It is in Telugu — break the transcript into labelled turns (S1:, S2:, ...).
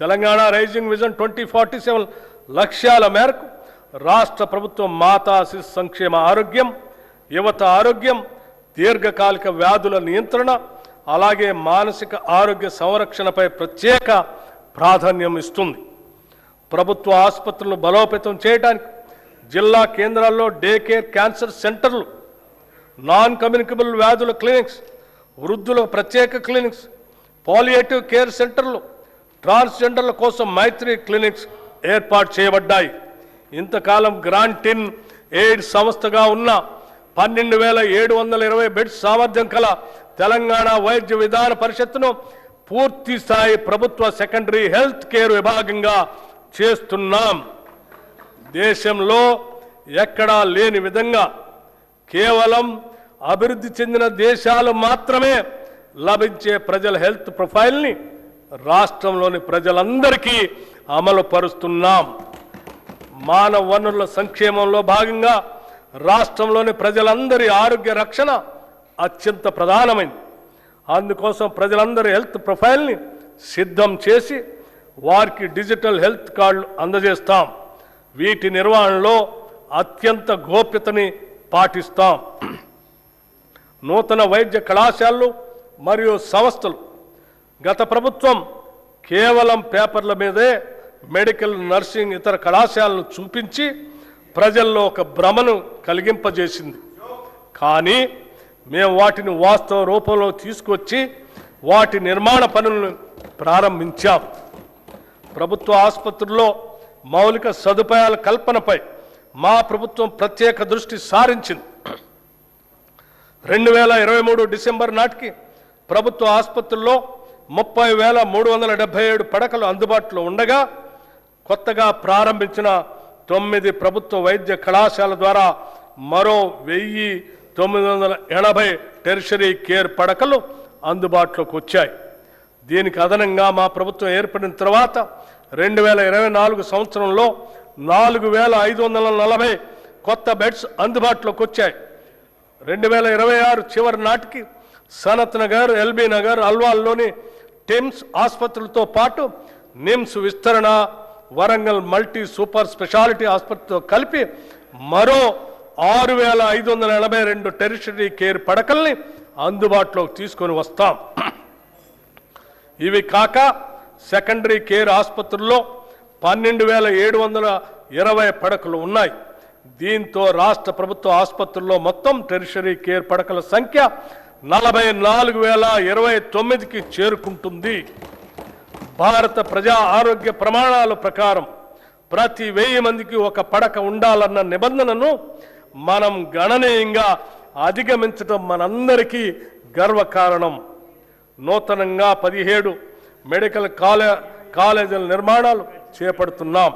S1: తెలంగాణ రైజింగ్ విజన్ 2047 లక్ష్యాల మేరకు రాష్ట్ర ప్రభుత్వం మాతా శిశు సంక్షేమ ఆరోగ్యం, యువత ఆరోగ్యం, దీర్ఘకాలిక వ్యాధుల నియంత్రణ, అలాగే మానసిక ఆరోగ్య సంరక్షణపై ప్రత్యేక ప్రాధాన్యం ఇస్తుంది. ప్రభుత్వ ఆసుపత్రులను బలోపేతం చేయడానికి జిల్లా కేంద్రాల్లో డే కేర్ క్యాన్సర్ సెంటర్లు, నాన్ కమ్యూనికబుల్ వ్యాధుల క్లినిక్స్, వృద్ధుల ప్రత్యేక క్లినిక్స్, పాలియేటివ్ కేర్ సెంటర్లు, ట్రాన్స్జెండర్ల కోసం మైత్రి క్లినిక్స్ ఏర్పాటు చేయబడ్డాయి. ఇంతకాలం గ్రాంటిన్ ఎయిడ్ సంస్థగా ఉన్న 12,720 బెడ్స్ సామర్థ్యం కల తెలంగాణ వైద్య విధాన పరిషత్తును పూర్తి స్థాయి ప్రభుత్వ సెకండరీ హెల్త్ కేర్ విభాగంగా చేస్తున్నాం. దేశంలో ఎక్కడా లేని విధంగా కేవలం అభివృద్ధి చెందిన దేశాలు మాత్రమే లభించే ప్రజల హెల్త్ ప్రొఫైల్ని రాష్ట్రంలోని ప్రజలందరికీ అమలు పరుస్తున్నాం. మానవ వనరుల సంక్షేమంలో భాగంగా రాష్ట్రంలోని ప్రజలందరి ఆరోగ్య రక్షణ అత్యంత ప్రధానమైంది. అందుకోసం ప్రజలందరి హెల్త్ ప్రొఫైల్ని సిద్ధం చేసి వారికి డిజిటల్ హెల్త్ కార్డులు అందజేస్తాం. వీటి నిర్వహణలో అత్యంత గోప్యతని పాటిస్తాం. నూతన వైద్య కళాశాలలు మరియు సంస్థలు గత ప్రభుత్వం కేవలం పేపర్ల మీదే మెడికల్, నర్సింగ్, ఇతర కళాశాలను చూపించి ప్రజల్లో ఒక భ్రమను కలిగింపజేసింది. కానీ మేము వాటిని వాస్తవ రూపంలో తీసుకొచ్చి వాటి నిర్మాణ పనులను ప్రారంభించాం. ప్రభుత్వ ఆసుపత్రుల్లో మౌలిక సదుపాయాల కల్పనపై మా ప్రభుత్వం ప్రత్యేక దృష్టి సారించింది. 2023 డిసెంబర్ నాటికి ప్రభుత్వ ఆసుపత్రుల్లో 30,377 పడకలు అందుబాటులో ఉండగా కొత్తగా ప్రారంభించిన 9 ప్రభుత్వ వైద్య కళాశాల ద్వారా మరో 1,980 టెరిషరీ కేర్ పడకలు అందుబాటులోకి వచ్చాయి. దీనికి అదనంగా మా ప్రభుత్వం ఏర్పడిన తర్వాత 2024 సంవత్సరంలో 4,540 కొత్త బెడ్స్ అందుబాటులోకి వచ్చాయి. 2026 చివరి నాటికి సనత్ నగర్, ఎల్బీ నగర్, అల్వాల్లోని టిమ్స్ ఆసుపత్రులతో పాటు నిమ్స్ విస్తరణ, వరంగల్ మల్టీ సూపర్ స్పెషాలిటీ ఆసుపత్రితో కలిపి మరో 6,582 టెరిషరీ కేర్ పడకల్ని అందుబాటులోకి తీసుకొని వస్తాం. ఇవి కాక సెకండరీ కేర్ ఆసుపత్రుల్లో 12,720 పడకలు ఉన్నాయి. దీంతో రాష్ట్ర ప్రభుత్వ ఆసుపత్రుల్లో మొత్తం టెరిషరీ కేర్ పడకల సంఖ్య 44,029కి చేరుకుంటుంది. భారత ప్రజా ఆరోగ్య ప్రమాణాల ప్రకారం ప్రతి 1000 మందికి ఒక పడక ఉండాలన్న నిబంధనను మనం గణనీయంగా అధిగమించడం మనందరికీ గర్వకారణం. నూతనంగా 17 మెడికల్ కాలేజీల నిర్మాణాలు చేపడుతున్నాం.